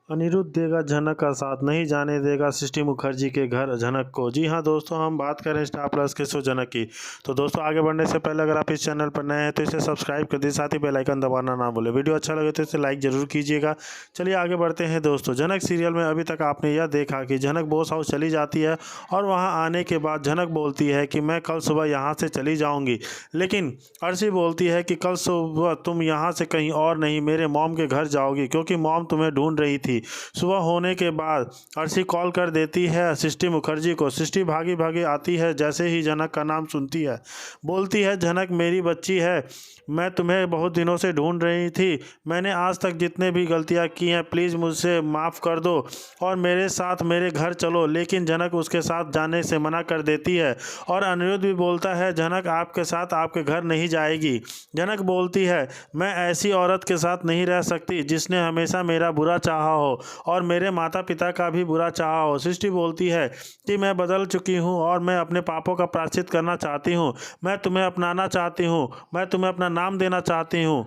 अनिरुद्ध देगा झनक का साथ, नहीं जाने देगा सृष्टि मुखर्जी के घर झनक को। जी हाँ दोस्तों, हम बात करें स्टार प्लस के शो झनक की। तो दोस्तों आगे बढ़ने से पहले अगर आप इस चैनल पर नए हैं तो इसे सब्सक्राइब कर दीजिए, साथ ही बेल आइकन दबाना ना भूलें। वीडियो अच्छा लगे तो इसे लाइक जरूर कीजिएगा। चलिए आगे बढ़ते हैं दोस्तों। झनक सीरियल में अभी तक आपने यह देखा कि झनक बॉस हाउस चली जाती है और वहाँ आने के बाद झनक बोलती है कि मैं कल सुबह यहाँ से चली जाऊँगी, लेकिन अर्शी बोलती है कि कल सुबह तुम यहाँ से कहीं और नहीं, मेरे मॉम के घर जाओगी, क्योंकि मॉम तुम्हें ढूंढ रही थी। सुबह होने के बाद अर्शी कॉल कर देती है सृष्टि मुखर्जी को। सृष्टि भागी भागी आती है, जैसे ही झनक का नाम सुनती है बोलती है, झनक मेरी बच्ची है, मैं तुम्हें बहुत दिनों से ढूंढ रही थी। मैंने आज तक जितने भी गलतियां की हैं प्लीज़ मुझसे माफ़ कर दो और मेरे साथ मेरे घर चलो। लेकिन झनक उसके साथ जाने से मना कर देती है और अनिरुद्ध भी बोलता है झनक आपके साथ आपके घर नहीं जाएगी। झनक बोलती है मैं ऐसी औरत के साथ नहीं रह सकती जिसने हमेशा मेरा बुरा चाहा हो और मेरे माता पिता का भी बुरा चाहा हो। सृष्टि बोलती है कि मैं बदल चुकी हूँ और मैं अपने पापों का प्रायश्चित करना चाहती हूँ, मैं तुम्हें अपनाना चाहती हूँ, मैं तुम्हें अपना नाम देना चाहती हूँ।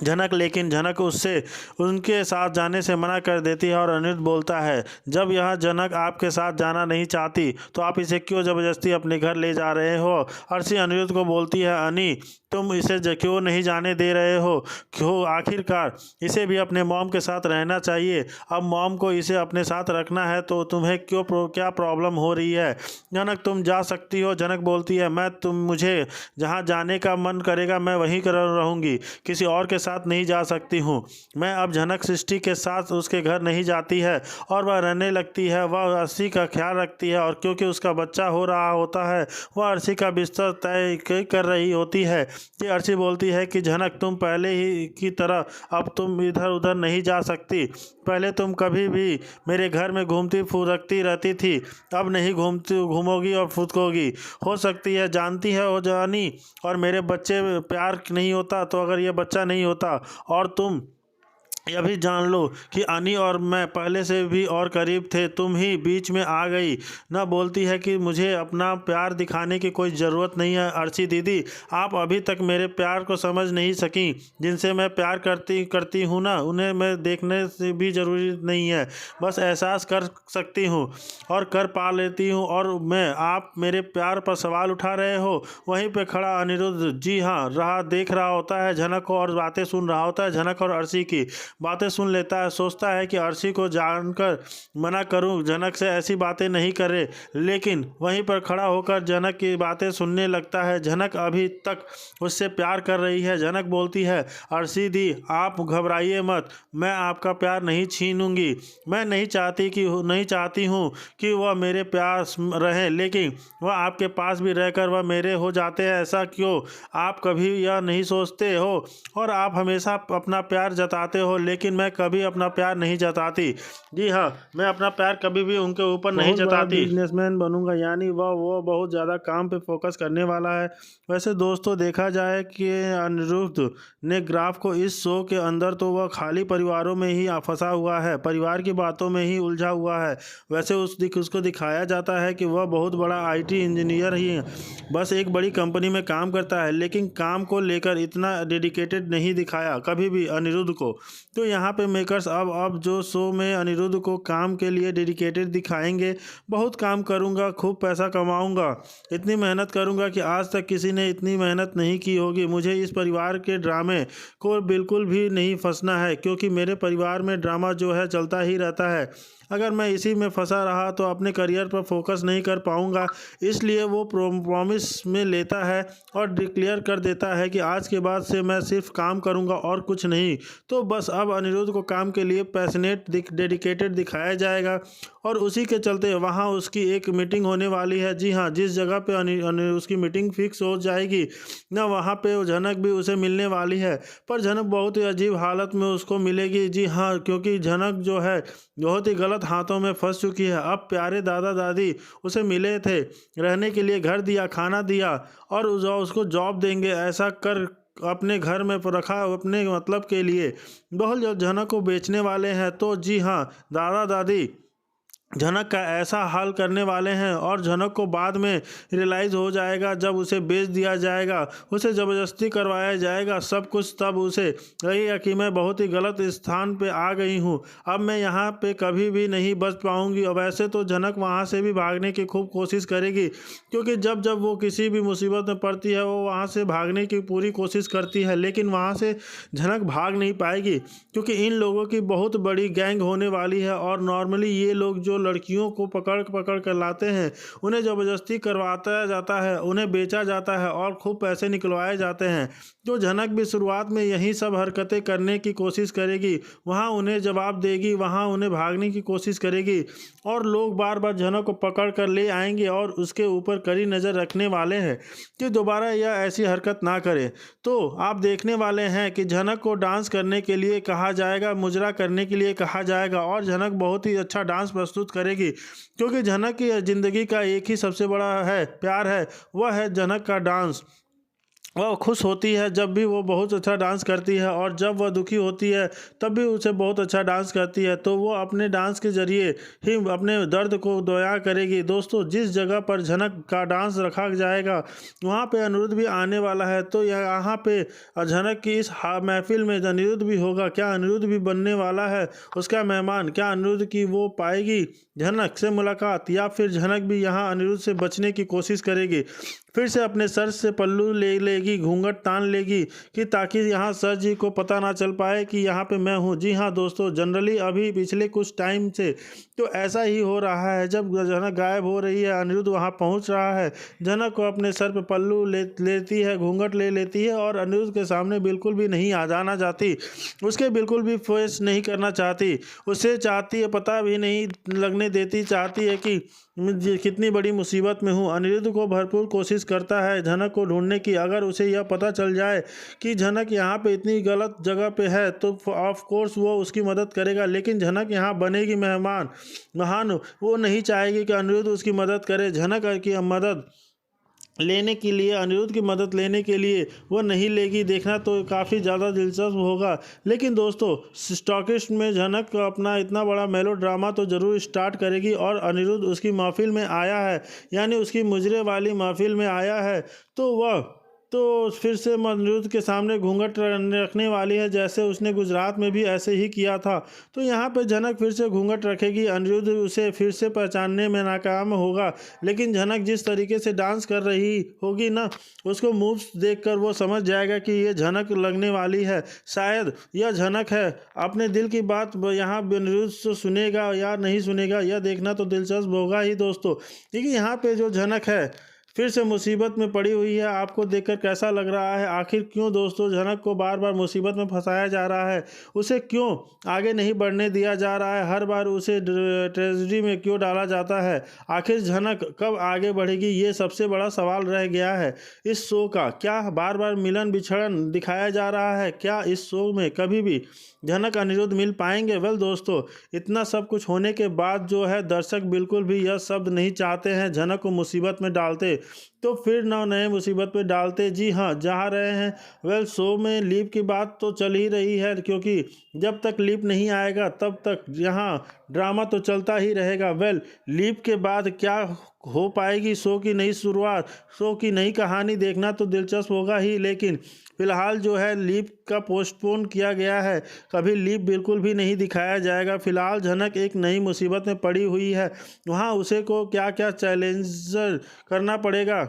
लेकिन झनक उससे उनके साथ जाने से मना कर देती है और अनिरुद्ध बोलता है जब यह झनक आपके साथ जाना नहीं चाहती तो आप इसे क्यों ज़बरदस्ती अपने घर ले जा रहे हो। अर्शी अनिरुद्ध को बोलती है अनी तुम इसे क्यों नहीं जाने दे रहे हो, क्यों, आखिरकार इसे भी अपने मॉम के साथ रहना चाहिए। अब मॉम को इसे अपने साथ रखना है तो तुम्हें क्या प्रॉब्लम हो रही है। झनक तुम जा सकती हो। झनक बोलती है मुझे जहाँ जाने का मन करेगा मैं वहीं कर रहूँगी, किसी और के साथ नहीं जा सकती हूँ। मैं अब झनक सृष्टि के साथ उसके घर नहीं जाती है और वह रहने लगती है। वह अर्शी का ख्याल रखती है और क्योंकि उसका बच्चा हो रहा होता है वह अर्शी का बिस्तर तय कर रही होती है कि अर्शी बोलती है कि झनक तुम पहले ही की तरह अब तुम इधर उधर नहीं जा सकती। पहले तुम कभी भी मेरे घर में घूमती फुदकती रहती थी, अब नहीं घूमोगी और फुदकोगी। हो सकती है जानती है हो जानी और मेरे बच्चे प्यार नहीं होता तो अगर ये बच्चा नहीं होता और तुम यह भी जान लो कि अनी और मैं पहले से भी और करीब थे, तुम ही बीच में आ गई। न बोलती है कि मुझे अपना प्यार दिखाने की कोई ज़रूरत नहीं है अर्शी दीदी, आप अभी तक मेरे प्यार को समझ नहीं सकी। जिनसे मैं प्यार करती हूँ ना उन्हें मैं देखने से भी ज़रूरी नहीं है, बस एहसास कर सकती हूँ और कर पा लेती हूँ। और मैं आप मेरे प्यार पर सवाल उठा रहे हो। वहीं पर खड़ा अनिरुद्ध जी हाँ रहा देख रहा होता है झनक को और बातें सुन रहा होता है झनक और अर्शी की बातें सुन लेता है। सोचता है कि अर्शी को जानकर मना करूं, झनक से ऐसी बातें नहीं करे, लेकिन वहीं पर खड़ा होकर झनक की बातें सुनने लगता है। झनक अभी तक उससे प्यार कर रही है। झनक बोलती है अर्शी दी आप घबराइए मत, मैं आपका प्यार नहीं छीनूंगी। मैं नहीं चाहती हूँ कि वह मेरे पास रहे, लेकिन वह आपके पास भी रहकर वह मेरे हो जाते हैं। ऐसा क्यों, आप कभी यह नहीं सोचते हो और आप हमेशा अपना प्यार जताते हो, लेकिन मैं कभी अपना प्यार नहीं जताती। जी हाँ, मैं अपना प्यार कभी भी उनके ऊपर नहीं जताती। बिजनेसमैन बनूंगा, यानी वो बहुत ज़्यादा काम पे फोकस करने वाला है। वैसे दोस्तों देखा जाए कि अनिरुद्ध ने ग्राफ को इस शो के अंदर तो वह खाली परिवारों में ही फंसा हुआ है, परिवार की बातों में ही उलझा हुआ है। वैसे उसको दिखाया जाता है कि वह बहुत बड़ा IT इंजीनियर ही है, बस एक बड़ी कंपनी में काम करता है, लेकिन काम को लेकर इतना डेडिकेटेड नहीं दिखाया कभी भी अनिरुद्ध को। तो यहाँ पे मेकर्स अब जो शो में अनिरुद्ध को काम के लिए डेडिकेटेड दिखाएंगे। बहुत काम करूँगा, खूब पैसा कमाऊँगा, इतनी मेहनत करूँगा कि आज तक किसी ने इतनी मेहनत नहीं की होगी। मुझे इस परिवार के ड्रामे को बिल्कुल भी नहीं फंसना है, क्योंकि मेरे परिवार में ड्रामा जो है चलता ही रहता है। अगर मैं इसी में फंसा रहा तो अपने करियर पर फोकस नहीं कर पाऊँगा। इसलिए वो प्रॉमिस में लेता है और डिक्लेयर कर देता है कि आज के बाद से मैं सिर्फ काम करूँगा और कुछ नहीं। तो बस अब अनिरुद्ध को काम के लिए पैशनेट डेडिकेटेड दिखाया जाएगा और उसी के चलते वहाँ उसकी एक मीटिंग होने वाली है। जी हाँ, जिस जगह पे उसकी मीटिंग फिक्स हो जाएगी ना वहाँ पे झनक भी उसे मिलने वाली है। पर झनक बहुत ही अजीब हालत में उसको मिलेगी। जी हाँ, क्योंकि झनक जो है बहुत ही गलत हाथों में फंस चुकी है। अब प्यारे दादा दादी उसे मिले थे, रहने के लिए घर दिया, खाना दिया और उसको जॉब देंगे, ऐसा कर अपने घर में रखा अपने मतलब के लिए। बहुत जल्द झनक को बेचने वाले हैं। तो जी हाँ, दादा दादी झनक का ऐसा हाल करने वाले हैं और झनक को बाद में रियलाइज़ हो जाएगा जब उसे बेच दिया जाएगा, उसे ज़बरदस्ती करवाया जाएगा सब कुछ, तब उसे लगेगा कि मैं बहुत ही गलत स्थान पे आ गई हूँ, अब मैं यहाँ पे कभी भी नहीं बच पाऊँगी। और वैसे तो झनक वहाँ से भी भागने की खूब कोशिश करेगी, क्योंकि जब जब वो किसी भी मुसीबत में पड़ती है वो वहाँ से भागने की पूरी कोशिश करती है, लेकिन वहाँ से झनक भाग नहीं पाएगी, क्योंकि इन लोगों की बहुत बड़ी गैंग होने वाली है। और नॉर्मली ये लोग जो लड़कियों को पकड़ पकड़ कर लाते हैं, उन्हें ज़बरदस्ती करवाता जाता है, उन्हें बेचा जाता है और खूब पैसे निकलवाए जाते हैं। तो झनक भी शुरुआत में यही सब हरकतें करने की कोशिश करेगी, वहाँ उन्हें जवाब देगी, वहाँ उन्हें भागने की कोशिश करेगी, और लोग बार बार झनक को पकड़ कर ले आएंगे और उसके ऊपर कड़ी नज़र रखने वाले हैं कि दोबारा यह ऐसी हरकत ना करे। तो आप देखने वाले हैं कि झनक को डांस करने के लिए कहा जाएगा, मुजरा करने के लिए कहा जाएगा, और झनक बहुत ही अच्छा डांस प्रस्तुत करेगी, क्योंकि झनक की ज़िंदगी का एक ही सबसे बड़ा है प्यार है, वह है झनक का डांस। वह खुश होती है जब भी वो बहुत अच्छा डांस करती है, और जब वह दुखी होती है तब भी उसे बहुत अच्छा डांस करती है। तो वो अपने डांस के ज़रिए ही अपने दर्द को बयां करेगी। दोस्तों, जिस जगह पर झनक का डांस रखा जाएगा वहाँ पे अनिरुद्ध भी आने वाला है, तो यहाँ पे झनक की इस महफिल में अनिरुद्ध भी होगा। क्या अनिरुद्ध भी बनने वाला है उसका मेहमान? क्या अनिरुद्ध की वो पाएगी झनक से मुलाकात, या फिर झनक भी यहाँ अनिरुद्ध से बचने की कोशिश करेगी, फिर से अपने सर से पल्लू ले लेगी, घूंघट तान लेगी, कि ताकि यहाँ सर जी को पता ना चल पाए कि यहाँ पे मैं हूँ। जी हाँ दोस्तों, जनरली अभी पिछले कुछ टाइम से तो ऐसा ही हो रहा है। जब झनक गायब हो रही है, अनिरुद्ध वहाँ पहुँच रहा है, झनक को अपने सर पे पल्लू लेती है, घूंघट ले लेती है, और अनिरुद्ध के सामने बिल्कुल भी नहीं आ जाना चाहती, उसके बिल्कुल भी फेस नहीं करना चाहती, उसे चाहती है पता भी नहीं लगने देती, चाहती है कि मैं कितनी बड़ी मुसीबत में हूँ। अनिरुद्ध को भरपूर कोशिश करता है झनक को ढूंढने की। अगर उसे यह पता चल जाए कि झनक यहाँ पे इतनी गलत जगह पे है तो ऑफ कोर्स वो उसकी मदद करेगा, लेकिन झनक यहाँ बनेगी मेहमान महान, वो नहीं चाहेगी कि अनिरुद्ध उसकी मदद करे। झनक की मदद लेने के लिए, अनिरुद्ध की मदद लेने के लिए वो नहीं लेगी। देखना तो काफ़ी ज़्यादा दिलचस्प होगा। लेकिन दोस्तों, स्टॉकिस्ट में झनक अपना इतना बड़ा मेलो ड्रामा तो ज़रूर स्टार्ट करेगी, और अनिरुद्ध उसकी महफिल में आया है, यानी उसकी मुजरे वाली महफिल में आया है, तो वह तो फिर से अनिरुद्ध के सामने घूंघट रखने वाली है, जैसे उसने गुजरात में भी ऐसे ही किया था। तो यहाँ पे झनक फिर से घूंघट रखेगी, अनिरुद्ध उसे फिर से पहचानने में नाकाम होगा। लेकिन झनक जिस तरीके से डांस कर रही होगी ना, उसको मूव्स देखकर वो समझ जाएगा कि ये झनक लगने वाली है, शायद यह झनक है। अपने दिल की बात यहाँ अनिरुद्ध से सुनेगा या नहीं सुनेगा, यह देखना तो दिलचस्प होगा ही दोस्तों। क्योंकि यहाँ पे जो झनक है फिर से मुसीबत में पड़ी हुई है। आपको देखकर कैसा लग रहा है? आखिर क्यों दोस्तों झनक को बार बार मुसीबत में फंसाया जा रहा है? उसे क्यों आगे नहीं बढ़ने दिया जा रहा है? हर बार उसे ट्रेजेडी में क्यों डाला जाता है? आखिर झनक कब आगे बढ़ेगी, ये सबसे बड़ा सवाल रह गया है इस शो का। क्या बार बार मिलन बिछड़न दिखाया जा रहा है? क्या इस शो में कभी भी झनक अनिरुद्ध मिल पाएंगे? वेल दोस्तों, इतना सब कुछ होने के बाद जो है दर्शक बिल्कुल भी यह शब्द नहीं चाहते हैं झनक को मुसीबत में डालते, तो फिर नए मुसीबत में डालते। जी हाँ, जहाँ रहे हैं। वेल, शो में लीप की बात तो चल ही रही है, क्योंकि जब तक लीप नहीं आएगा तब तक यहाँ ड्रामा तो चलता ही रहेगा। वेल, लीप के बाद क्या हो पाएगी शो की नई शुरुआत, शो की नई कहानी, देखना तो दिलचस्प होगा ही। लेकिन फिलहाल जो है लीप का पोस्टपोन किया गया है, कभी लीप बिल्कुल भी नहीं दिखाया जाएगा। फिलहाल झनक एक नई मुसीबत में पड़ी हुई है, वहाँ उसे को क्या क्या चैलेंज करना पड़ेगा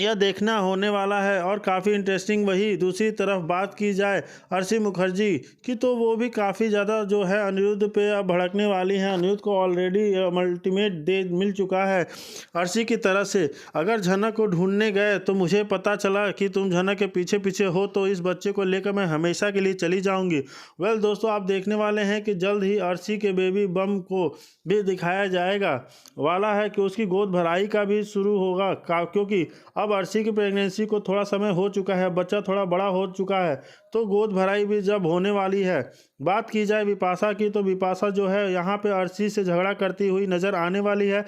यह देखना होने वाला है, और काफ़ी इंटरेस्टिंग। वही दूसरी तरफ बात की जाए अर्शी मुखर्जी की, तो वो भी काफ़ी ज़्यादा जो है अनिरुद्ध पे अब भड़कने वाली हैं। अनिरुद्ध को ऑलरेडी अल्टीमेट दे मिल चुका है अर्शी की तरफ से। अगर झनक को ढूंढने गए तो मुझे पता चला कि तुम झनक के पीछे पीछे हो, तो इस बच्चे को लेकर मैं हमेशा के लिए चली जाऊँगी। वेल दोस्तों, आप देखने वाले हैं कि जल्द ही अर्शी के बेबी बम को भी दिखाया जाएगा वाला है, कि उसकी गोद भराई का भी शुरू होगा, क्योंकि अब अर्शी की प्रेगनेंसी को थोड़ा समय हो चुका है, बच्चा थोड़ा बड़ा हो चुका है, तो गोद भराई भी जब होने वाली है। बात की जाए बिपाशा की, तो बिपाशा जो है यहाँ पे अर्शी से झगड़ा करती हुई नज़र आने वाली है।